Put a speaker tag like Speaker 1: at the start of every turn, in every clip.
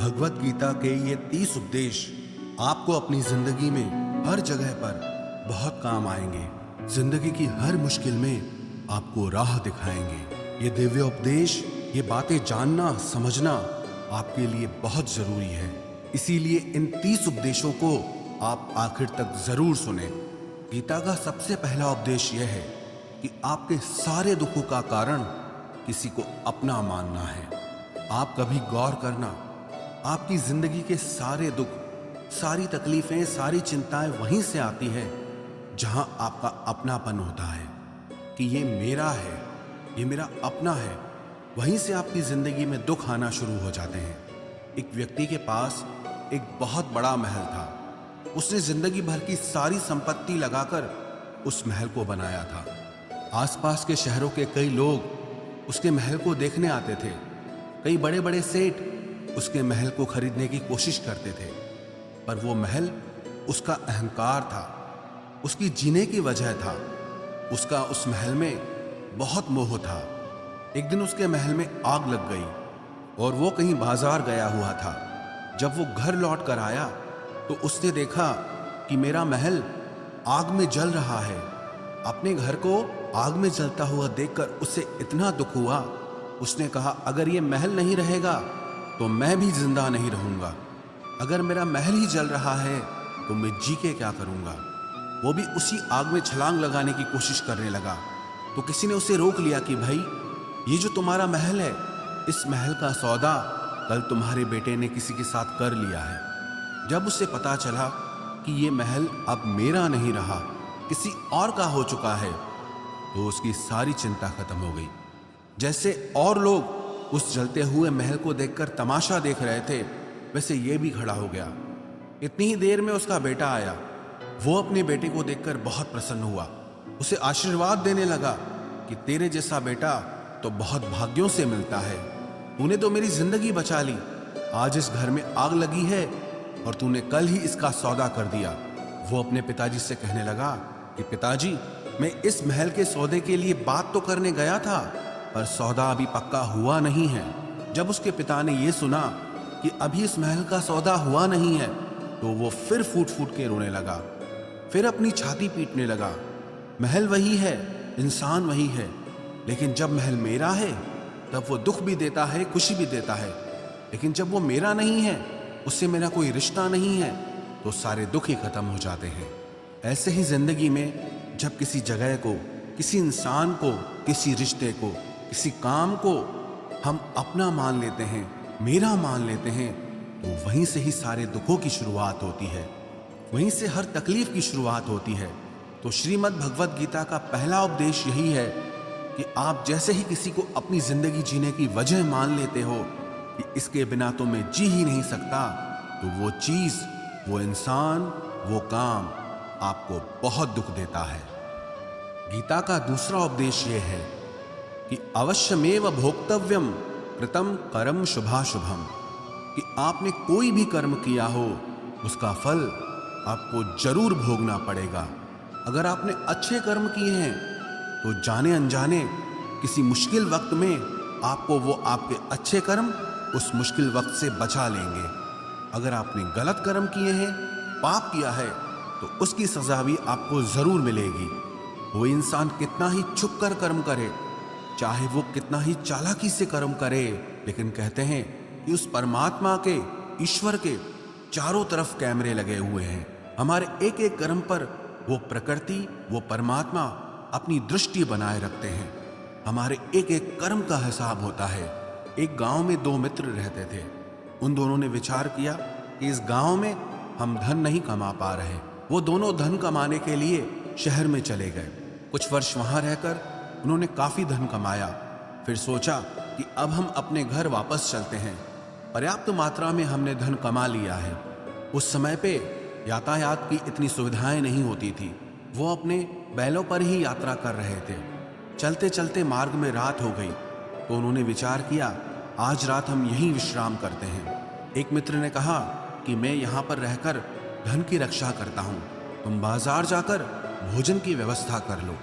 Speaker 1: भगवत गीता के ये 30 उपदेश आपको अपनी जिंदगी में हर जगह पर बहुत काम आएंगे। जिंदगी की हर मुश्किल में आपको राह दिखाएंगे। ये दिव्य उपदेश, ये बातें जानना समझना आपके लिए बहुत जरूरी है। इसीलिए इन 30 उपदेशों को आप आखिर तक जरूर सुने। गीता का सबसे पहला उपदेश यह है कि आपके सारे दुखों का कारण किसी को अपना मानना है। आप कभी गौर करना, आपकी जिंदगी के सारे दुख, सारी तकलीफें, सारी चिंताएं वहीं से आती है जहां आपका अपनापन होता है कि ये मेरा है, ये मेरा अपना है। वहीं से आपकी जिंदगी में दुख आना शुरू हो जाते हैं। एक व्यक्ति के पास एक बहुत बड़ा महल था। उसने जिंदगी भर की सारी संपत्ति लगाकर उस महल को बनाया था। आसपास के शहरों के कई लोग उसके महल को देखने आते थे। कई बड़े बड़े सेठ उसके महल को खरीदने की कोशिश करते थे, पर वो महल उसका अहंकार था, उसकी जीने की वजह था। उसका उस महल में बहुत मोह था। एक दिन उसके महल में आग लग गई और वो कहीं बाजार गया हुआ था। जब वो घर लौट कर आया तो उसने देखा कि मेरा महल आग में जल रहा है। अपने घर को आग में जलता हुआ देखकर उसे इतना दुख हुआ। उसने कहा, अगर ये महल नहीं रहेगा तो मैं भी जिंदा नहीं रहूंगा। अगर मेरा महल ही जल रहा है तो मैं जी के क्या करूंगा। वो भी उसी आग में छलांग लगाने की कोशिश करने लगा। तो किसी ने उसे रोक लिया कि भाई, ये जो तुम्हारा महल है, इस महल का सौदा कल तुम्हारे बेटे ने किसी के साथ कर लिया है। जब उसे पता चला कि ये महल अब मेरा नहीं रहा, किसी और का हो चुका है, तो उसकी सारी चिंता खत्म हो गई। जैसे और लोग उस जलते हुए महल को देखकर तमाशा देख रहे थे, वैसे ये भी खड़ा हो गया। इतनी ही देर में उसका बेटा आया। वो अपने बेटे को देखकर बहुत प्रसन्न हुआ। उसे आशीर्वाद देने लगा कि तेरे जैसा बेटा तो बहुत भाग्यों से मिलता है। तूने तो मेरी जिंदगी बचा ली। आज इस घर में आग लगी है और तूने कल ही इसका सौदा कर दिया। वो अपने पिताजी से कहने लगा कि पिताजी, मैं इस महल के सौदे के लिए बात तो करने गया था, पर सौदा अभी पक्का हुआ नहीं है। जब उसके पिता ने यह सुना कि अभी इस महल का सौदा हुआ नहीं है, तो वो फिर फूट फूट के रोने लगा, फिर अपनी छाती पीटने लगा। महल वही है, इंसान वही है, लेकिन जब महल मेरा है तब वो दुख भी देता है, खुशी भी देता है। लेकिन जब वो मेरा नहीं है, उससे मेरा कोई रिश्ता नहीं है, तो सारे दुख ही खत्म हो जाते हैं। ऐसे ही जिंदगी में जब किसी जगह को, किसी इंसान को, किसी रिश्ते को, किसी काम को हम अपना मान लेते हैं, मेरा मान लेते हैं, तो वहीं से ही सारे दुखों की शुरुआत होती है, वहीं से हर तकलीफ की शुरुआत होती है। तो श्रीमद् भगवत गीता का पहला उपदेश यही है कि आप जैसे ही किसी को अपनी जिंदगी जीने की वजह मान लेते हो कि इसके बिना तो मैं जी ही नहीं सकता, तो वो चीज, वो इंसान, वो काम आपको बहुत दुख देता है। गीता का दूसरा उपदेश यह है कि अवश्यमेव भोक्तव्यम कृतम कर्म शुभाशुभम, कि आपने कोई भी कर्म किया हो उसका फल आपको जरूर भोगना पड़ेगा। अगर आपने अच्छे कर्म किए हैं तो जाने अनजाने किसी मुश्किल वक्त में आपको वो आपके अच्छे कर्म उस मुश्किल वक्त से बचा लेंगे। अगर आपने गलत कर्म किए हैं, पाप किया है, तो उसकी सजा भी आपको जरूर मिलेगी। वो इंसान कितना ही छुप कर कर्म करे, चाहे वो कितना ही चालाकी से कर्म करे, लेकिन कहते हैं कि उस परमात्मा के, ईश्वर के चारों तरफ कैमरे लगे हुए हैं। हमारे एक एक कर्म पर वो प्रकृति, वो परमात्मा अपनी दृष्टि बनाए रखते हैं। हमारे एक एक कर्म का हिसाब होता है। एक गांव में दो मित्र रहते थे। उन दोनों ने विचार किया कि इस गांव में हम धन नहीं कमा पा रहे। वो दोनों धन कमाने के लिए शहर में चले गए। कुछ वर्ष वहां रहकर उन्होंने काफी धन कमाया। फिर सोचा कि अब हम अपने घर वापस चलते हैं, पर्याप्त मात्रा में हमने धन कमा लिया है। उस समय पे यातायात की इतनी सुविधाएं नहीं होती थी। वो अपने बैलों पर ही यात्रा कर रहे थे। चलते चलते मार्ग में रात हो गई, तो उन्होंने विचार किया, आज रात हम यहीं विश्राम करते हैं। एक मित्र ने कहा कि मैं यहाँ पर रहकर धन की रक्षा करता हूँ, तुम बाजार जाकर भोजन की व्यवस्था कर लो।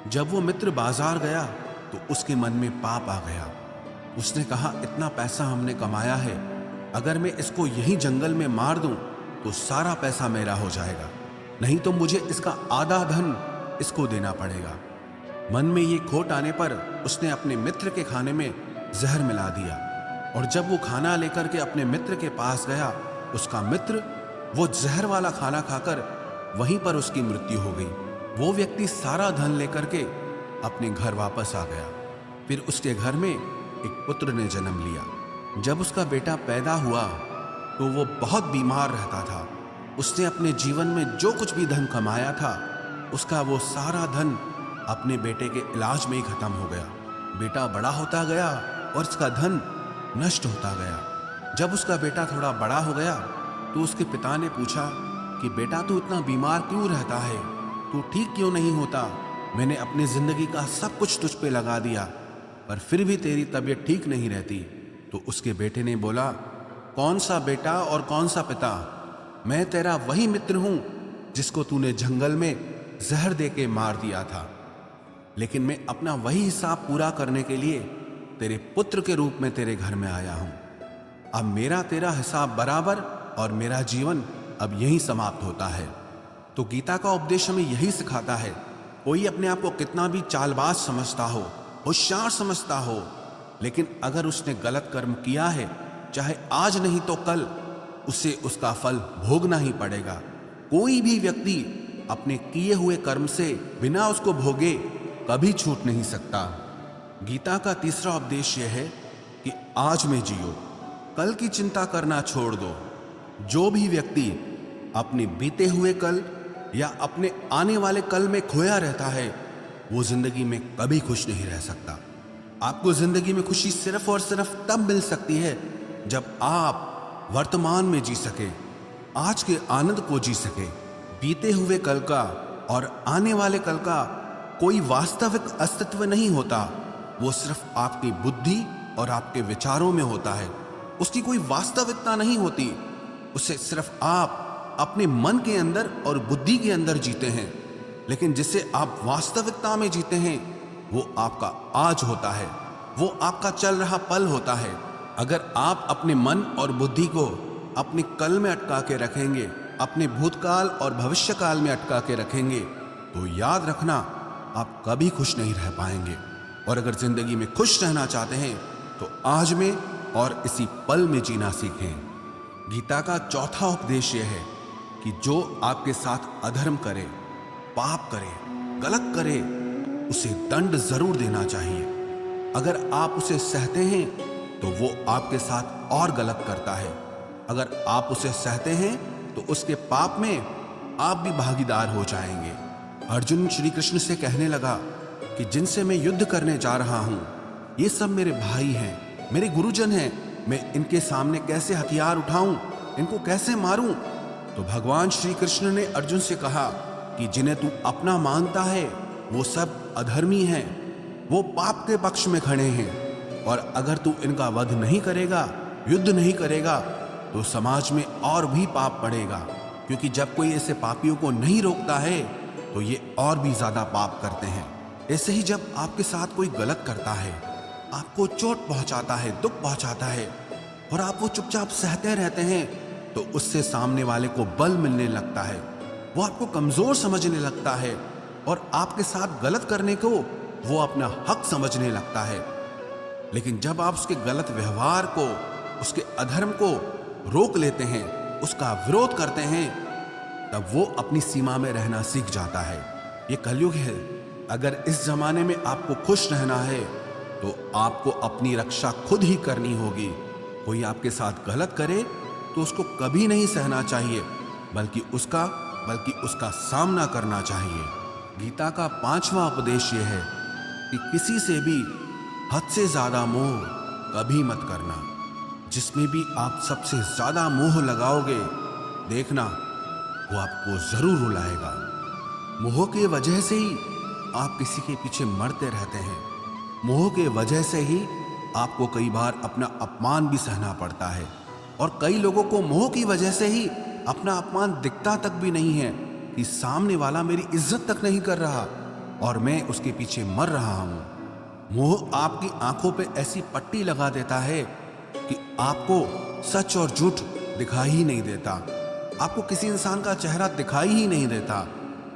Speaker 1: जब वो मित्र बाजार गया तो उसके मन में पाप आ गया। उसने कहा, इतना पैसा हमने कमाया है, अगर मैं इसको यहीं जंगल में मार दूं तो सारा पैसा मेरा हो जाएगा, नहीं तो मुझे इसका आधा धन इसको देना पड़ेगा। मन में ये खोट आने पर उसने अपने मित्र के खाने में जहर मिला दिया, और जब वो खाना लेकर के अपने मित्र के पास गया, उसका मित्र वो जहर वाला खाना खाकर वहीं पर उसकी मृत्यु हो गई। वो व्यक्ति सारा धन लेकर के अपने घर वापस आ गया। फिर उसके घर में एक पुत्र ने जन्म लिया। जब उसका बेटा पैदा हुआ तो वो बहुत बीमार रहता था। उसने अपने जीवन में जो कुछ भी धन कमाया था, उसका वो सारा धन अपने बेटे के इलाज में ही खत्म हो गया। बेटा बड़ा होता गया और उसका धन नष्ट होता गया। जब उसका बेटा थोड़ा बड़ा हो गया तो उसके पिता ने पूछा कि बेटा तू इतना बीमार क्यों रहता है, तू ठीक क्यों नहीं होता? मैंने अपनी जिंदगी का सब कुछ तुझ पे लगा दिया, पर फिर भी तेरी तबीयत ठीक नहीं रहती। तो उसके बेटे ने बोला, कौन सा बेटा और कौन सा पिता? मैं तेरा वही मित्र हूं जिसको तूने जंगल में जहर दे के मार दिया था, लेकिन मैं अपना वही हिसाब पूरा करने के लिए तेरे पुत्र के रूप में तेरे घर में आया हूं। अब मेरा तेरा हिसाब बराबर और मेरा जीवन अब यही समाप्त होता है। तो गीता का उपदेश हमें यही सिखाता है, कोई अपने आप को कितना भी चालबाज समझता हो, होशियार समझता हो, लेकिन अगर उसने गलत कर्म किया है, चाहे आज नहीं तो कल उसे उसका फल भोगना ही पड़ेगा। कोई भी व्यक्ति अपने किए हुए कर्म से बिना उसको भोगे कभी छूट नहीं सकता। गीता का तीसरा उपदेश यह है कि आज में जियो, कल की चिंता करना छोड़ दो। जो भी व्यक्ति अपने बीते हुए कल या अपने आने वाले कल में खोया रहता है, वो जिंदगी में कभी खुश नहीं रह सकता। आपको जिंदगी में खुशी सिर्फ और सिर्फ तब मिल सकती है जब आप वर्तमान में जी सके, आज के आनंद को जी सके। बीते हुए कल का और आने वाले कल का कोई वास्तविक अस्तित्व नहीं होता, वो सिर्फ आपकी बुद्धि और आपके विचारों में होता है। उसकी कोई वास्तविकता नहीं होती, उसे सिर्फ आप अपने मन के अंदर और बुद्धि के अंदर जीते हैं। लेकिन जिसे आप वास्तविकता में जीते हैं, वो आपका आज होता है, वो आपका चल रहा पल होता है। अगर आप अपने मन और बुद्धि को अपने कल में अटका के रखेंगे, अपने भूतकाल और भविष्यकाल में अटका के रखेंगे, तो याद रखना आप कभी खुश नहीं रह पाएंगे। और अगर जिंदगी में खुश रहना चाहते हैं तो आज में और इसी पल में जीना सीखें। गीता का चौथा उपदेश यह है कि जो आपके साथ अधर्म करे, पाप करे, गलत करे, उसे दंड जरूर देना चाहिए। अगर आप उसे सहते हैं तो वो आपके साथ और गलत करता है। अगर आप उसे सहते हैं तो उसके पाप में आप भी भागीदार हो जाएंगे। अर्जुन श्री कृष्ण से कहने लगा कि जिनसे मैं युद्ध करने जा रहा हूं, ये सब मेरे भाई हैं, मेरे गुरुजन हैं, मैं इनके सामने कैसे हथियार उठाऊं, इनको कैसे मारूं? तो भगवान श्री कृष्ण ने अर्जुन से कहा कि जिन्हें तू अपना मानता है वो सब अधर्मी हैं, वो पाप के पक्ष में खड़े हैं, और अगर तू इनका वध नहीं करेगा, युद्ध नहीं करेगा, तो समाज में और भी पाप बढ़ेगा। क्योंकि जब कोई ऐसे पापियों को नहीं रोकता है तो ये और भी ज्यादा पाप करते हैं। ऐसे ही जब आपके साथ कोई गलत करता है, आपको चोट पहुंचाता है, दुख पहुंचाता है, और आप वो चुपचाप सहते रहते हैं, तो उससे सामने वाले को बल मिलने लगता है, वो आपको कमजोर समझने लगता है, और आपके साथ गलत करने को वो अपना हक समझने लगता है। लेकिन जब आप उसके गलत व्यवहार को, उसके अधर्म को रोक लेते हैं, उसका विरोध करते हैं, तब वो अपनी सीमा में रहना सीख जाता है। ये कलयुग है। अगर इस जमाने में आपको खुश रहना है तो आपको अपनी रक्षा खुद ही करनी होगी। कोई आपके साथ गलत करे तो उसको कभी नहीं सहना चाहिए, बल्कि उसका सामना करना चाहिए। गीता का पांचवा उपदेश यह है कि किसी से भी हद से ज्यादा मोह कभी मत करना। जिसमें भी आप सबसे ज्यादा मोह लगाओगे, देखना वो आपको जरूर रुलाएगा। मोह की वजह से ही आप किसी के पीछे मरते रहते हैं। मोह के वजह से ही आपको कई बार अपना अपमान भी सहना पड़ता है, और कई लोगों को मोह की वजह से ही अपना अपमान दिखता तक भी नहीं है कि सामने वाला मेरी इज्जत तक नहीं कर रहा और मैं उसके पीछे मर रहा हूं। मोह आपकी आंखों पे ऐसी पट्टी लगा देता है कि आपको सच और झूठ दिखाई ही नहीं देता, आपको किसी इंसान का चेहरा दिखाई ही नहीं देता।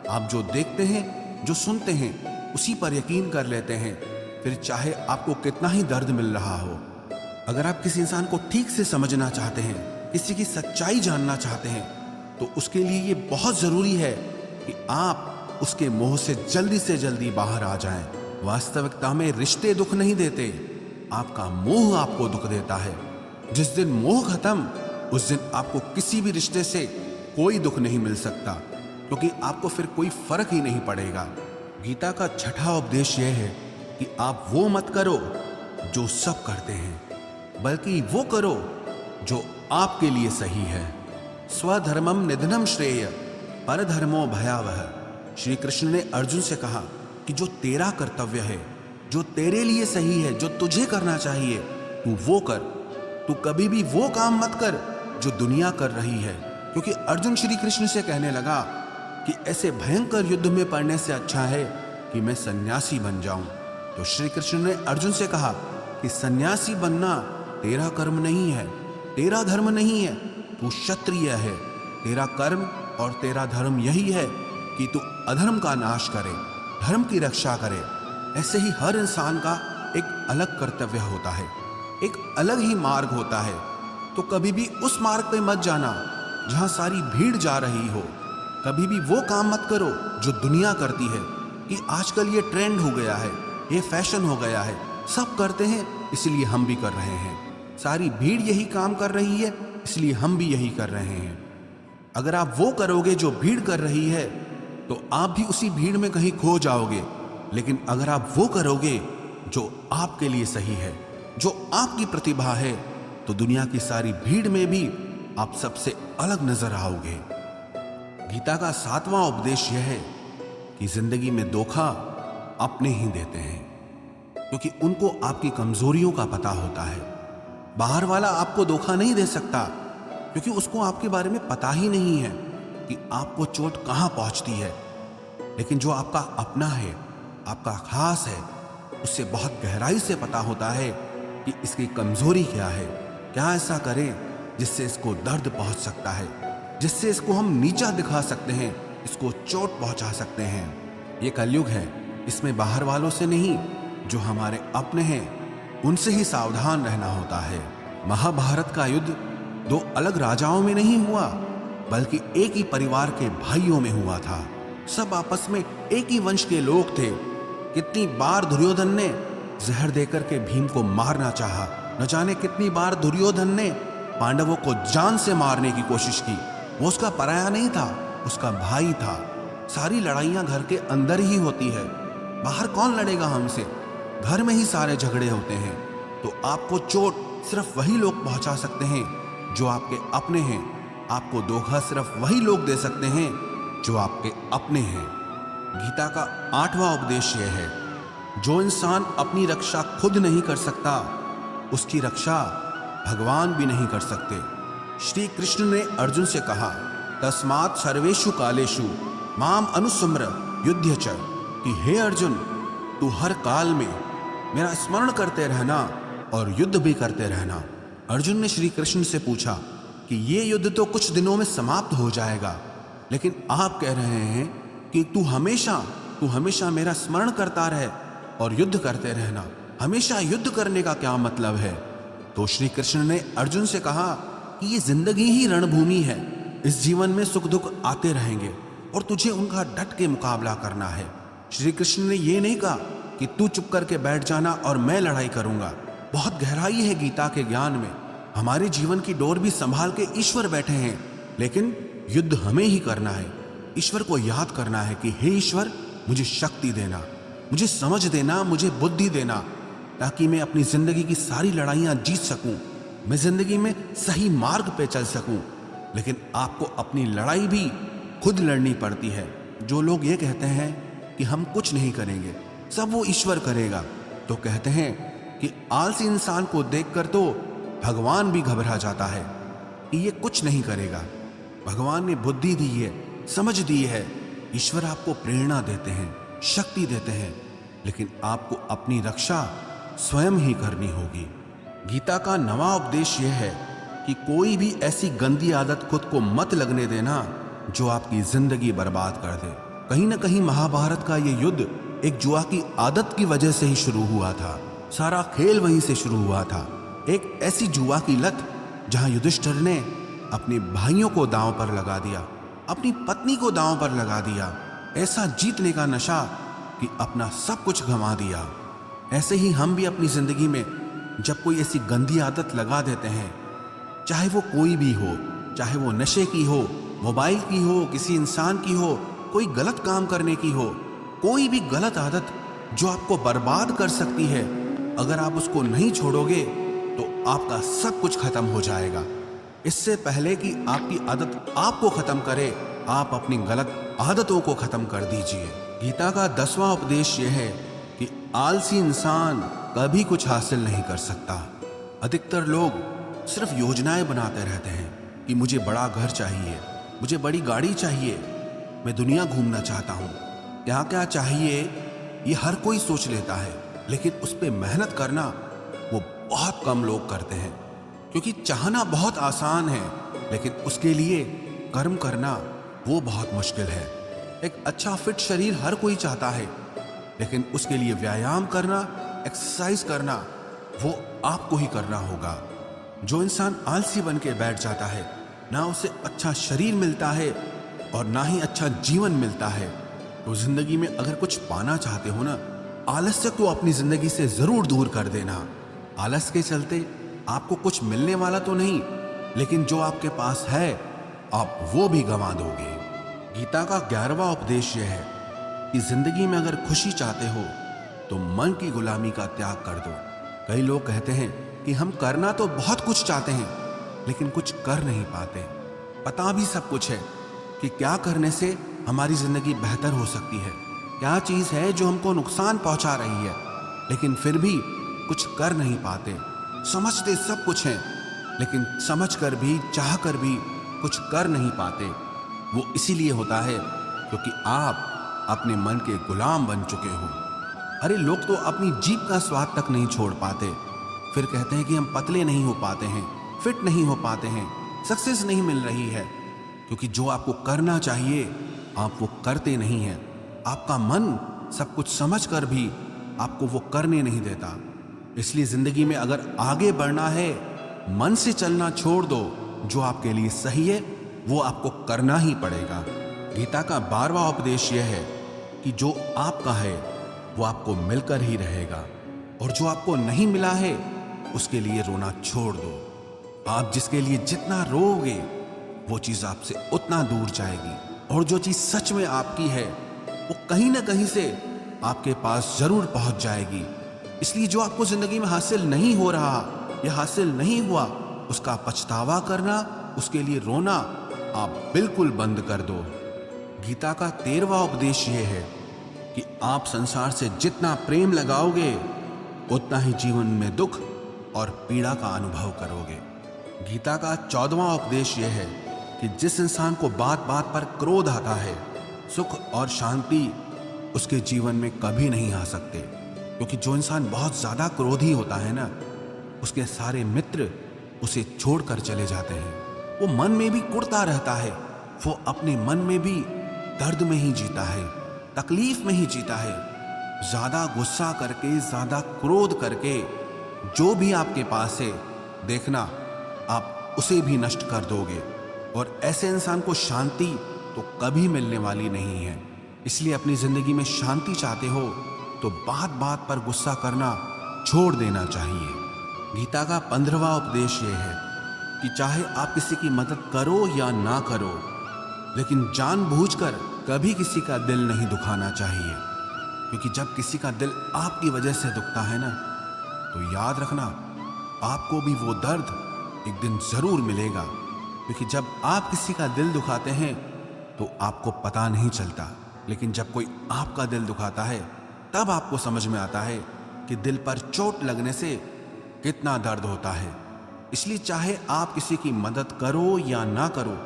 Speaker 1: आप जो देखते हैं, जो सुनते हैं, उसी पर यकीन कर लेते हैं, फिर चाहे आपको कितना ही दर्द मिल रहा हो। अगर आप किसी इंसान को ठीक से समझना चाहते हैं, किसी की सच्चाई जानना चाहते हैं, तो उसके लिए ये बहुत जरूरी है कि आप उसके मोह से जल्दी बाहर आ जाएं। वास्तविकता में रिश्ते दुख नहीं देते, आपका मोह आपको दुख देता है। जिस दिन मोह खत्म, उस दिन आपको किसी भी रिश्ते से कोई दुख नहीं मिल सकता, क्योंकि आपको फिर कोई फर्क ही नहीं पड़ेगा। गीता का छठा उपदेश यह है कि आप वो मत करो जो सब करते हैं, बल्कि वो करो जो आपके लिए सही है। स्वधर्मम निधनम श्रेय परधर्मो भयावह। श्री कृष्ण ने अर्जुन से कहा कि जो तेरा कर्तव्य है, जो तेरे लिए सही है, जो तुझे करना चाहिए, तू वो कर। तू कभी भी वो काम मत कर जो दुनिया कर रही है, क्योंकि अर्जुन श्री कृष्ण से कहने लगा कि ऐसे भयंकर युद्ध में पड़ने से अच्छा है कि मैं सन्यासी बन जाऊं। तो श्री कृष्ण ने अर्जुन से कहा कि सन्यासी बनना तेरा कर्म नहीं है, तेरा धर्म नहीं है, तू क्षत्रिय है। तेरा कर्म और तेरा धर्म यही है कि तू अधर्म का नाश करे, धर्म की रक्षा करे। ऐसे ही हर इंसान का एक अलग कर्तव्य होता है, एक अलग ही मार्ग होता है। तो कभी भी उस मार्ग पे मत जाना जहां सारी भीड़ जा रही हो। कभी भी वो काम मत करो जो दुनिया करती है, कि आजकल ये ट्रेंड हो गया है, ये फैशन हो गया है, सब करते हैं इसलिए हम भी कर रहे हैं। सारी भीड़ यही काम कर रही है इसलिए हम भी यही कर रहे हैं। अगर आप वो करोगे जो भीड़ कर रही है, तो आप भी उसी भीड़ में कहीं खो जाओगे। लेकिन अगर आप वो करोगे जो आपके लिए सही है, जो आपकी प्रतिभा है, तो दुनिया की सारी भीड़ में भी आप सबसे अलग नजर आओगे। गीता का 7वां उपदेश यह है कि जिंदगी में धोखा अपने ही देते हैं, क्योंकि उनको आपकी कमजोरियों का पता होता है। बाहर वाला आपको धोखा नहीं दे सकता, क्योंकि उसको आपके बारे में पता ही नहीं है कि आपको चोट कहां पहुंचती है। लेकिन जो आपका अपना है, आपका खास है, उससे बहुत गहराई से पता होता है कि इसकी कमजोरी क्या है, क्या ऐसा करें जिससे इसको दर्द पहुंच सकता है, जिससे इसको हम नीचा दिखा सकते हैं, इसको चोट पहुंचा सकते हैं। ये कलयुग है, इसमें बाहर वालों से नहीं, जो हमारे अपने हैं उनसे ही सावधान रहना होता है। महाभारत का युद्ध दो अलग राजाओं में नहीं हुआ, बल्कि एक ही परिवार के भाइयों में हुआ था। सब आपस में एक ही वंश के लोग थे। कितनी बार दुर्योधन ने जहर देकर के भीम को मारना चाहा, न जाने कितनी बार दुर्योधन ने पांडवों को जान से मारने की कोशिश की। वो उसका पराया नहीं था, उसका भाई था। सारी लड़ाइयां घर के अंदर ही होती है, बाहर कौन लड़ेगा हमसे? घर में ही सारे झगड़े होते हैं। तो आपको चोट सिर्फ वही लोग पहुंचा सकते हैं जो आपके अपने हैं। आपको धोखा सिर्फ वही लोग दे सकते हैं जो आपके अपने हैं। गीता का 8वां उपदेश यह है, जो इंसान अपनी रक्षा खुद नहीं कर सकता, उसकी रक्षा भगवान भी नहीं कर सकते। श्री कृष्ण ने अर्जुन से कहा, तस्मात् सर्वेषु कालेषु माम अनुस्मर युध्य च, कि हे अर्जुन, तू हर काल में मेरा स्मरण करते रहना और युद्ध भी करते रहना। अर्जुन ने श्री कृष्ण से पूछा कि ये युद्ध तो कुछ दिनों में समाप्त हो जाएगा, लेकिन आप कह रहे हैं कि तू हमेशा मेरा स्मरण करता रहे और युद्ध करते रहना। हमेशा युद्ध करने का क्या मतलब है? तो श्री कृष्ण ने अर्जुन से कहा कि ये जिंदगी ही रणभूमि है। इस जीवन में सुख दुख आते रहेंगे और तुझे उनका डट के मुकाबला करना है। श्री कृष्ण ने ये नहीं कहा कि तू चुप करके बैठ जाना और मैं लड़ाई करूंगा। बहुत गहराई है गीता के ज्ञान में। हमारे जीवन की डोर भी संभाल के ईश्वर बैठे हैं, लेकिन युद्ध हमें ही करना है। ईश्वर को याद करना है कि हे ईश्वर, मुझे शक्ति देना, मुझे समझ देना, मुझे बुद्धि देना, ताकि मैं अपनी जिंदगी की सारी लड़ाइयां जीत सकूं, मैं जिंदगी में सही मार्ग पे चल सकूं। लेकिन आपको अपनी लड़ाई भी खुद लड़नी पड़ती है। जो लोग ये कहते हैं कि हम कुछ नहीं करेंगे, सब वो ईश्वर करेगा, तो कहते हैं कि आलसी इंसान को देखकर तो भगवान भी घबरा जाता है कि ये कुछ नहीं करेगा। भगवान ने बुद्धि दी है, समझ दी है। ईश्वर आपको प्रेरणा देते हैं, शक्ति देते हैं, लेकिन आपको अपनी रक्षा स्वयं ही करनी होगी। गीता का नवा उपदेश यह है कि कोई भी ऐसी गंदी आदत खुद को मत लगने देना जो आपकी जिंदगी बर्बाद कर दे। कहीं ना कहीं महाभारत का यह युद्ध एक जुआ की आदत की वजह से ही शुरू हुआ था। सारा खेल वहीं से शुरू हुआ था। एक ऐसी जुआ की लत जहां युधिष्ठिर ने अपने भाइयों को दांव पर लगा दिया, अपनी पत्नी को दांव पर लगा दिया। ऐसा जीतने का नशा कि अपना सब कुछ गंवा दिया। ऐसे ही हम भी अपनी जिंदगी में जब कोई ऐसी गंदी आदत लगा देते हैं, चाहे वो कोई भी हो, चाहे वो नशे की हो, मोबाइल की हो, किसी इंसान की हो, कोई गलत काम करने की हो, कोई भी गलत आदत जो आपको बर्बाद कर सकती है, अगर आप उसको नहीं छोड़ोगे तो आपका सब कुछ खत्म हो जाएगा। इससे पहले कि आपकी आदत आपको खत्म करे, आप अपनी गलत आदतों को खत्म कर दीजिए। गीता का 10वां उपदेश यह है कि आलसी इंसान कभी कुछ हासिल नहीं कर सकता। अधिकतर लोग सिर्फ योजनाएं बनाते रहते हैं कि मुझे बड़ा घर चाहिए, मुझे बड़ी गाड़ी चाहिए, मैं दुनिया घूमना चाहता हूँ। क्या क्या चाहिए ये हर कोई सोच लेता है, लेकिन उस पर मेहनत करना वो बहुत कम लोग करते हैं। क्योंकि चाहना बहुत आसान है, लेकिन उसके लिए कर्म करना वो बहुत मुश्किल है। एक अच्छा फिट शरीर हर कोई चाहता है, लेकिन उसके लिए व्यायाम करना, एक्सरसाइज करना वो आपको ही करना होगा। जो इंसान आलसी बन के बैठ जाता है, ना उसे अच्छा शरीर मिलता है और ना ही अच्छा जीवन मिलता है। तो जिंदगी में अगर कुछ पाना चाहते हो ना, आलस्य को अपनी जिंदगी से जरूर दूर कर देना। आलस के चलते आपको कुछ मिलने वाला तो नहीं, लेकिन जो आपके पास है आप वो भी गंवा दोगे। गीता का 11वां उपदेश यह है कि जिंदगी में अगर खुशी चाहते हो तो मन की गुलामी का त्याग कर दो। कई लोग कहते हैं कि हम करना तो बहुत कुछ चाहते हैं, लेकिन कुछ कर नहीं पाते। पता भी सब कुछ है कि क्या करने से हमारी जिंदगी बेहतर हो सकती है, क्या चीज है जो हमको नुकसान पहुंचा रही है, लेकिन फिर भी कुछ कर नहीं पाते। समझते सब कुछ है, लेकिन समझ कर भी, चाह कर भी कुछ कर नहीं पाते। वो इसीलिए होता है क्योंकि आप अपने मन के गुलाम बन चुके हो। अरे लोग तो अपनी जीभ का स्वाद तक नहीं छोड़ पाते, फिर कहते हैं कि हम पतले नहीं हो पाते हैं, फिट नहीं हो पाते हैं, सक्सेस नहीं मिल रही है। क्योंकि जो आपको करना चाहिए आप वो करते नहीं हैं। आपका मन सब कुछ समझ कर भी आपको वो करने नहीं देता। इसलिए जिंदगी में अगर आगे बढ़ना है, मन से चलना छोड़ दो। जो आपके लिए सही है वो आपको करना ही पड़ेगा। गीता का 12वां उपदेश यह है कि जो आपका है वो आपको मिलकर ही रहेगा, और जो आपको नहीं मिला है उसके लिए रोना छोड़ दो। आप जिसके लिए जितना रोओगे वो चीज आपसे उतना दूर जाएगी, और जो चीज सच में आपकी है वो कहीं ना कहीं से आपके पास जरूर पहुंच जाएगी। इसलिए जो आपको जिंदगी में हासिल नहीं हो रहा या हासिल नहीं हुआ, उसका पछतावा करना, उसके लिए रोना आप बिल्कुल बंद कर दो। गीता का 13वां उपदेश यह है कि आप संसार से जितना प्रेम लगाओगे उतना ही जीवन में दुख और पीड़ा का अनुभव करोगे। गीता का 14वां उपदेश यह है कि जिस इंसान को बात बात पर क्रोध आता है, सुख और शांति उसके जीवन में कभी नहीं आ सकते। क्योंकि जो इंसान बहुत ज्यादा क्रोधी होता है ना, उसके सारे मित्र उसे छोड़कर चले जाते हैं। वो मन में भी कुढ़ता रहता है, वो अपने मन में भी दर्द में ही जीता है, तकलीफ में ही जीता है। ज्यादा गुस्सा करके, ज्यादा क्रोध करके जो भी आपके पास है, देखना आप उसे भी नष्ट कर दोगे। और ऐसे इंसान को शांति तो कभी मिलने वाली नहीं है। इसलिए अपनी जिंदगी में शांति चाहते हो तो बात बात पर गुस्सा करना छोड़ देना चाहिए। गीता का 15वां उपदेश यह है कि चाहे आप किसी की मदद करो या ना करो, लेकिन जानबूझकर कभी किसी का दिल नहीं दुखाना चाहिए। क्योंकि जब किसी का दिल आपकी वजह से दुखता है ना, तो याद रखना आपको भी वो दर्द एक दिन जरूर मिलेगा। क्योंकि जब आप किसी का दिल दुखाते हैं तो आपको पता नहीं चलता, लेकिन जब कोई आपका दिल दुखाता है तब आपको समझ में आता है कि दिल पर चोट लगने से कितना दर्द होता है। इसलिए चाहे आप किसी की मदद करो या ना करो,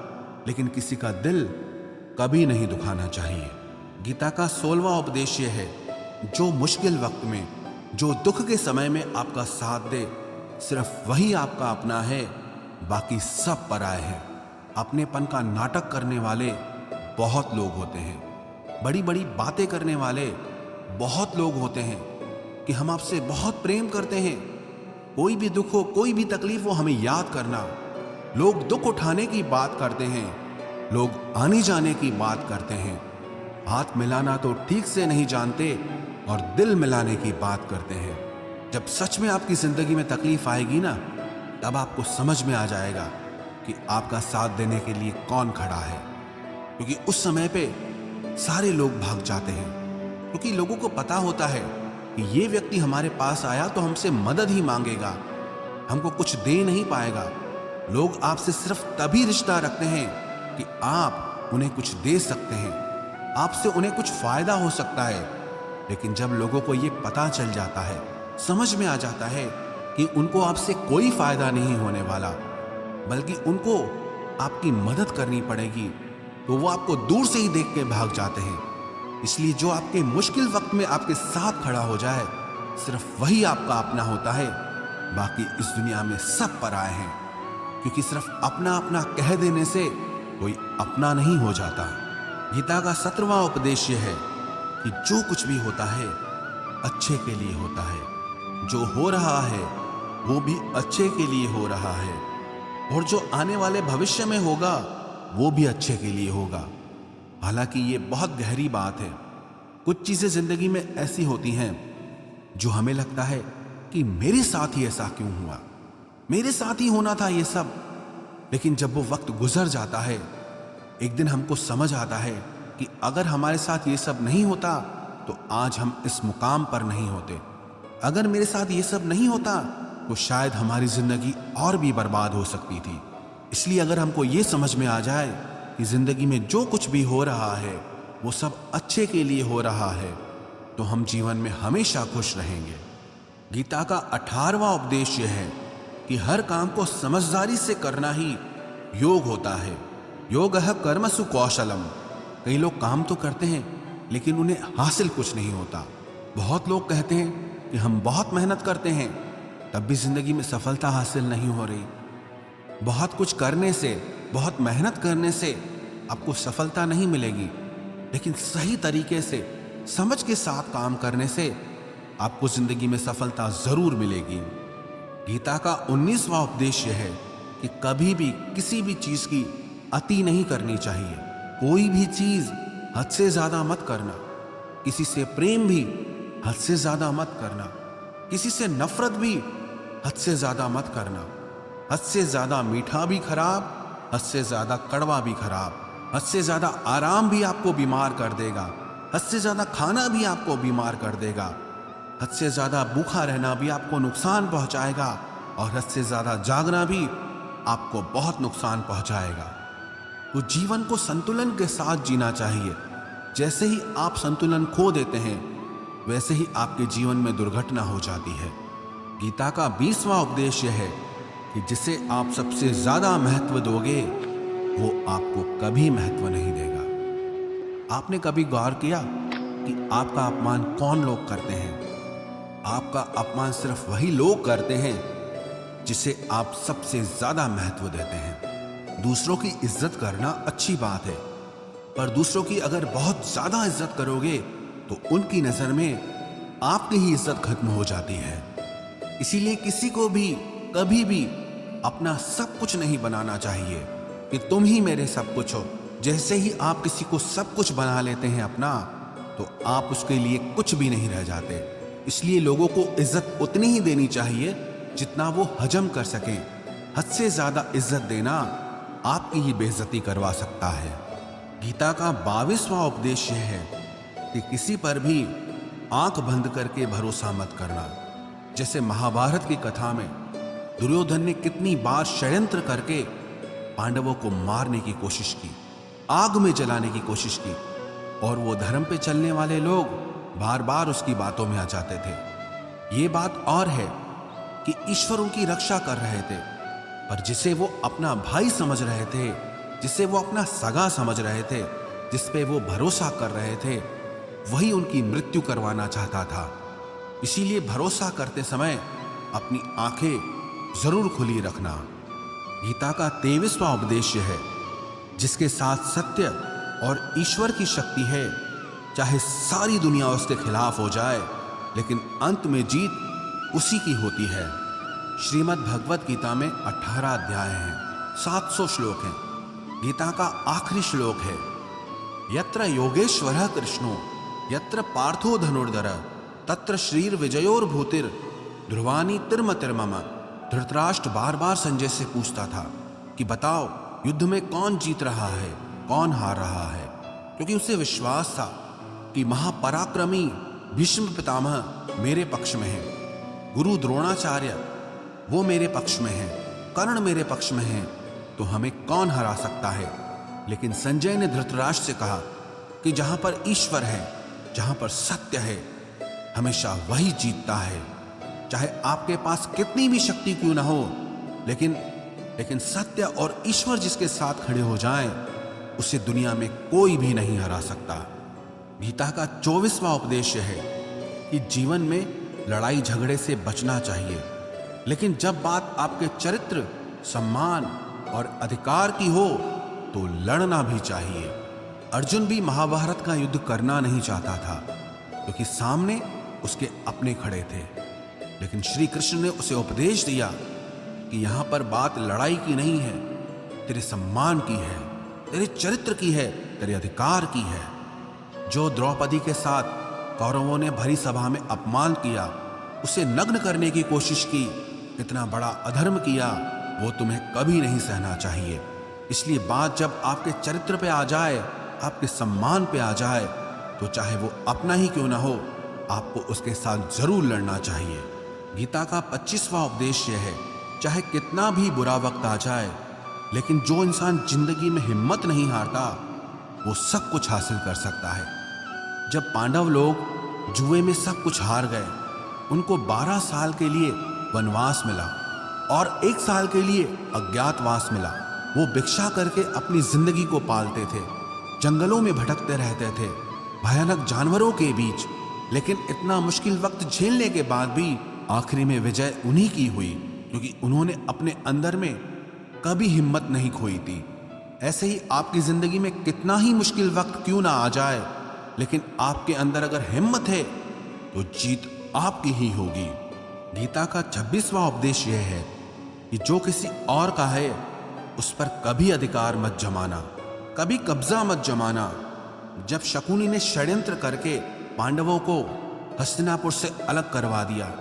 Speaker 1: लेकिन किसी का दिल कभी नहीं दुखाना चाहिए। गीता का 16वां उपदेश यह है, जो मुश्किल वक्त में, जो दुख के समय में आपका साथ दे, सिर्फ वही आपका अपना है, बाकी सब पराए हैं। अपनेपन का नाटक करने वाले बहुत लोग होते हैं, बड़ी बड़ी बातें करने वाले बहुत लोग होते हैं कि हम आपसे बहुत प्रेम करते हैं। कोई भी दुख हो, कोई भी तकलीफ हो, हमें याद करना। लोग दुख उठाने की बात करते हैं, लोग आने जाने की बात करते हैं, हाथ मिलाना तो ठीक से नहीं जानते और दिल मिलाने की बात करते हैं। जब सच में आपकी जिंदगी में तकलीफ आएगी ना, तब आपको समझ में आ जाएगा कि आपका साथ देने के लिए कौन खड़ा है। क्योंकि उस समय पे सारे लोग भाग जाते हैं, क्योंकि लोगों को पता होता है कि ये व्यक्ति हमारे पास आया तो हमसे मदद ही मांगेगा, हमको कुछ दे नहीं पाएगा। लोग आपसे सिर्फ तभी रिश्ता रखते हैं कि आप उन्हें कुछ दे सकते हैं, आपसे उन्हें कुछ फायदा हो सकता है। लेकिन जब लोगों को ये पता चल जाता है, समझ में आ जाता है कि उनको आपसे कोई फायदा नहीं होने वाला, बल्कि उनको आपकी मदद करनी पड़ेगी, तो वो आपको दूर से ही देख के भाग जाते हैं। इसलिए जो आपके मुश्किल वक्त में आपके साथ खड़ा हो जाए, सिर्फ वही आपका अपना होता है, बाकी इस दुनिया में सब पराए हैं। क्योंकि सिर्फ अपना अपना कह देने से कोई अपना नहीं हो जाता। गीता का 17वां उपदेश यह है कि जो कुछ भी होता है अच्छे के लिए होता है, जो हो रहा है वो भी अच्छे के लिए हो रहा है, और जो आने वाले भविष्य में होगा वो भी अच्छे के लिए होगा। हालांकि ये बहुत गहरी बात है। कुछ चीजें जिंदगी में ऐसी होती हैं जो हमें लगता है कि मेरे साथ ही ऐसा क्यों हुआ, मेरे साथ ही होना था ये सब। लेकिन जब वो वक्त गुजर जाता है, एक दिन हमको समझ आता है कि अगर हमारे साथ ये सब नहीं होता तो आज हम इस मुकाम पर नहीं होते। अगर मेरे साथ ये सब नहीं होता तो शायद हमारी जिंदगी और भी बर्बाद हो सकती थी। इसलिए अगर हमको ये समझ में आ जाए कि जिंदगी में जो कुछ भी हो रहा है वो सब अच्छे के लिए हो रहा है, तो हम जीवन में हमेशा खुश रहेंगे। गीता का 18वां उपदेश यह है कि हर काम को समझदारी से करना ही योग होता है। योगः कर्मसु कौशलम। कई लोग काम तो करते हैं लेकिन उन्हें हासिल कुछ नहीं होता। बहुत लोग कहते हैं कि हम बहुत मेहनत करते हैं, तब भी जिंदगी में सफलता हासिल नहीं हो रही। बहुत कुछ करने से, बहुत मेहनत करने से आपको सफलता नहीं मिलेगी, लेकिन सही तरीके से, समझ के साथ काम करने से आपको जिंदगी में सफलता जरूर मिलेगी। गीता का 19वां उपदेश यह है कि कभी भी किसी भी चीज की अति नहीं करनी चाहिए। कोई भी चीज हद से ज्यादा मत करना। किसी से प्रेम भी हद से ज्यादा मत करना। किसी से नफरत भी हद से ज्यादा मत करना। हद से ज्यादा मीठा भी खराब, हद से ज्यादा कड़वा भी खराब। हद से ज्यादा आराम भी आपको बीमार कर देगा। हद से ज्यादा खाना भी आपको बीमार कर देगा। हद से ज्यादा भूखा रहना भी आपको नुकसान पहुंचाएगा, और हद से ज्यादा जागना भी आपको बहुत नुकसान पहुंचाएगा। तो जीवन को संतुलन के साथ जीना चाहिए। जैसे ही आप संतुलन खो देते हैं, वैसे ही आपके जीवन में दुर्घटना हो जाती है। गीता का 20वां उपदेश यह है कि जिसे आप सबसे ज्यादा महत्व दोगे, वो आपको कभी महत्व नहीं देगा। आपने कभी गौर किया कि आपका अपमान कौन लोग करते हैं? आपका अपमान सिर्फ वही लोग करते हैं जिसे आप सबसे ज्यादा महत्व देते हैं। दूसरों की इज्जत करना अच्छी बात है, पर दूसरों की अगर बहुत ज्यादा इज्जत करोगे तो उनकी नजर में आपकी ही इज्जत खत्म हो जाती है। इसीलिए किसी को भी कभी भी अपना सब कुछ नहीं बनाना चाहिए कि तुम ही मेरे सब कुछ हो। जैसे ही आप किसी को सब कुछ बना लेते हैं अपना, तो आप उसके लिए कुछ भी नहीं रह जाते। इसलिए लोगों को इज्जत उतनी ही देनी चाहिए जितना वो हजम कर सकें। हद से ज्यादा इज्जत देना आपकी ही बेइज्जती करवा सकता है। गीता का 22वां उपदेश यह है कि किसी पर भी आंख बंद करके भरोसा मत करना। जैसे महाभारत की कथा में दुर्योधन ने कितनी बार षड्यंत्र करके पांडवों को मारने की कोशिश की, आग में जलाने की कोशिश की, और वो धर्म पे चलने वाले लोग बार बार उसकी बातों में आ जाते थे। ये बात और है कि ईश्वर उनकी रक्षा कर रहे थे, पर जिसे वो अपना भाई समझ रहे थे, जिसे वो अपना सगा समझ रहे थे, जिस पे वो भरोसा कर रहे थे, वही उनकी मृत्यु करवाना चाहता था। इसीलिए भरोसा करते समय अपनी आंखें जरूर खुली रखना। गीता का 23वां उपदेश है, जिसके साथ सत्य और ईश्वर की शक्ति है। चाहे सारी दुनिया उसके खिलाफ हो जाए, लेकिन अंत में जीत उसी की होती है। श्रीमद् भगवत गीता में 18 अध्याय हैं, 700 श्लोक हैं। गीता का आखिरी श्लोक है, यत्र योगेश्वरः कृष्णो यत्र पार्थो धनुर्धरः तत्र श्रीर विजयोर्भूतिर ध्रुवानी तिर्मतिर्मम। धृतराष्ट्र बार बार संजय से पूछता था कि बताओ, युद्ध में कौन जीत रहा है, कौन हार रहा है, क्योंकि उसे विश्वास था कि महापराक्रमी भीष्म पितामह मेरे पक्ष में है, गुरु द्रोणाचार्य वो मेरे पक्ष में है, कर्ण मेरे पक्ष में है, तो हमें कौन हरा सकता है। लेकिन संजय ने धृतराष्ट्र से कहा कि जहां पर ईश्वर है, जहां पर सत्य है, हमेशा वही जीतता है। चाहे आपके पास कितनी भी शक्ति क्यों ना हो, लेकिन सत्य और ईश्वर जिसके साथ खड़े हो जाएं, उसे दुनिया में कोई भी नहीं हरा सकता। गीता का 24वां उपदेश है कि जीवन में लड़ाई झगड़े से बचना चाहिए, लेकिन जब बात आपके चरित्र, सम्मान और अधिकार की हो तो लड़ना भी चाहिए। अर्जुन भी महाभारत का युद्ध करना नहीं चाहता था, क्योंकि सामने उसके अपने खड़े थे, लेकिन श्री कृष्ण ने उसे उपदेश दिया कि यहां पर बात लड़ाई की नहीं है, तेरे सम्मान की है, तेरे चरित्र की है, तेरे अधिकार की है। जो द्रौपदी के साथ कौरवों ने भरी सभा में अपमान किया, उसे नग्न करने की कोशिश की, इतना बड़ा अधर्म किया, वो तुम्हें कभी नहीं सहना चाहिए। इसलिए बात जब आपके चरित्र पे आ जाए, आपके सम्मान पे आ जाए, तो चाहे वो अपना ही क्यों ना हो, आपको उसके साथ जरूर लड़ना चाहिए। गीता का 25वां उपदेश यह है, चाहे कितना भी बुरा वक्त आ जाए, लेकिन जो इंसान जिंदगी में हिम्मत नहीं हारता, वो सब कुछ हासिल कर सकता है। जब पांडव लोग जुए में सब कुछ हार गए, उनको 12 साल के लिए वनवास मिला और 1 साल के लिए अज्ञातवास मिला। वो भिक्षा करके अपनी जिंदगी को पालते थे, जंगलों में भटकते रहते थे, भयानक जानवरों के बीच, लेकिन इतना मुश्किल वक्त झेलने के बाद भी आखिरी में विजय उन्हीं की हुई, क्योंकि उन्होंने अपने अंदर में कभी हिम्मत नहीं खोई थी। ऐसे ही आपकी जिंदगी में कितना ही मुश्किल वक्त क्यों ना आ जाए, लेकिन आपके अंदर अगर हिम्मत है तो जीत आपकी ही होगी। गीता का 26वां उपदेश यह है कि जो किसी और का है, उस पर कभी अधिकार मत जमाना, कभी कब्जा मत जमाना। जब शकुनी ने षड्यंत्र करके पांडवों को हस्तिनापुर से अलग करवा दिया,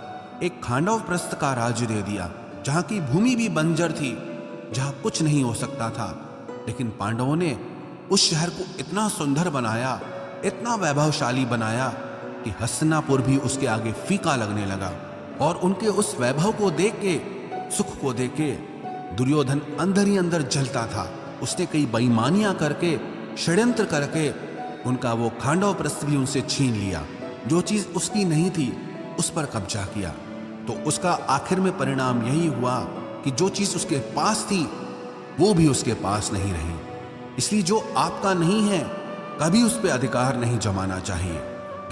Speaker 1: एक खांडव प्रस्थ का राज्य दे दिया, जहां की भूमि भी बंजर थी, जहां कुछ नहीं हो सकता था, लेकिन पांडवों ने उस शहर को इतना सुंदर बनाया, इतना वैभवशाली बनाया कि हस्तिनापुर भी उसके आगे फीका लगने लगा। और उनके उस वैभव को देख के, सुख को देख के दुर्योधन अंदर ही अंदर जलता था। उसने कई बेईमानियां करके, षड्यंत्र करके उनका वो खांडव प्रस्थ भी उनसे छीन लिया। जो चीज उसकी नहीं थी, उस पर कब्जा किया। तो उसका आखिर में परिणाम यही हुआ कि जो चीज उसके पास थी, वो भी उसके पास नहीं रही। इसलिए जो आपका नहीं है, कभी उस पर अधिकार नहीं जमाना चाहिए।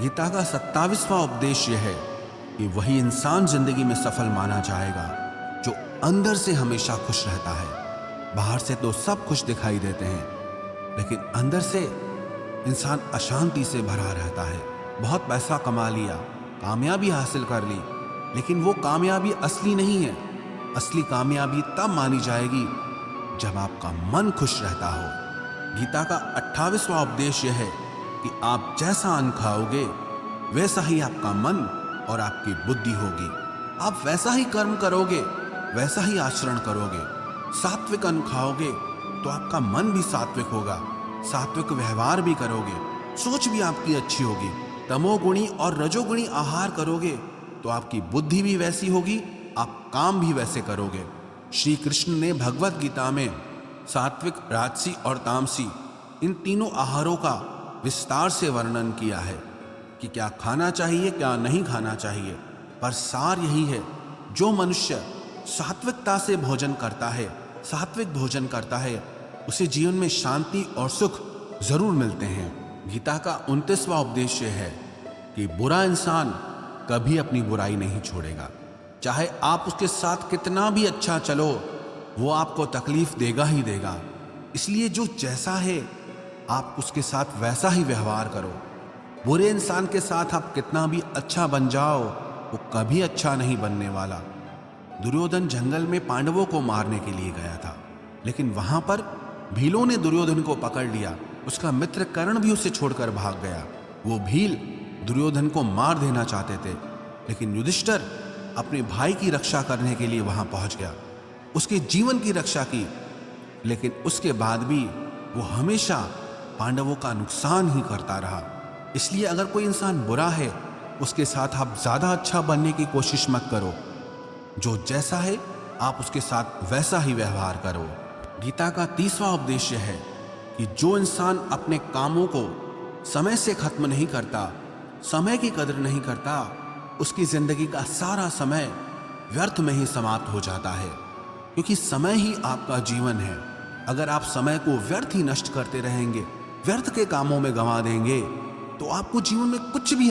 Speaker 1: गीता का 27वां उपदेश यह है कि वही इंसान जिंदगी में सफल माना जाएगा जो अंदर से हमेशा खुश रहता है। बाहर से तो सब कुछ दिखाई देते हैं, लेकिन अंदर से इंसान अशांति से भरा रहता है। बहुत पैसा कमा लिया, कामयाबी हासिल कर ली, लेकिन वो कामयाबी असली नहीं है। असली कामयाबी तब मानी जाएगी जब आपका मन खुश रहता हो। गीता का 28वां उपदेश यह है कि आप जैसा अन्न खाओगे, वैसा ही आपका मन और आपकी बुद्धि होगी। आप वैसा ही कर्म करोगे, वैसा ही आचरण करोगे। सात्विक अन्न खाओगे तो आपका मन भी सात्विक होगा, सात्विक व्यवहार भी करोगे, सोच भी आपकी अच्छी होगी। तमोगुणी और रजोगुणी आहार करोगे तो आपकी बुद्धि भी वैसी होगी, आप काम भी वैसे करोगे। श्री कृष्ण ने भगवत गीता में सात्विक, राजसी और तामसी इन तीनों आहारों का विस्तार से वर्णन किया है कि क्या खाना चाहिए, क्या नहीं खाना चाहिए। पर सार यही है, जो मनुष्य सात्विकता से भोजन करता है, सात्विक भोजन करता है, उसे जीवन में शांति और सुख जरूर मिलते हैं। गीता का 29वां उपदेश है कि बुरा इंसान कभी अपनी बुराई नहीं छोड़ेगा। चाहे आप उसके साथ कितना भी अच्छा चलो, वो आपको तकलीफ देगा ही देगा। इसलिए जो जैसा है आप उसके साथ वैसा ही व्यवहार करो। बुरे इंसान के साथ आप कितना भी अच्छा बन जाओ, वो कभी अच्छा नहीं बनने वाला। दुर्योधन जंगल में पांडवों को मारने के लिए गया था, लेकिन वहां पर भीलों ने दुर्योधन को पकड़ लिया। उसका मित्र कर्ण भी उसे छोड़कर भाग गया। वो भील दुर्योधन को मार देना चाहते थे, लेकिन युधिष्ठिर अपने भाई की रक्षा करने के लिए वहां पहुंच गया, उसके जीवन की रक्षा की। लेकिन उसके बाद भी वो हमेशा पांडवों का नुकसान ही करता रहा। इसलिए अगर कोई इंसान बुरा है, उसके साथ आप ज्यादा अच्छा बनने की कोशिश मत करो। जो जैसा है आप उसके साथ वैसा ही व्यवहार करो। गीता का 30वां उपदेश है कि जो इंसान अपने कामों को समय से खत्म नहीं करता, समय की कदर नहीं करता, उसकी जिंदगी का सारा समय व्यर्थ में ही समाप्त हो जाता है। क्योंकि समय ही आपका जीवन है। अगर आप समय को व्यर्थ ही नष्ट करते रहेंगे, व्यर्थ के कामों में गंवा देंगे, तो आपको जीवन में कुछ भी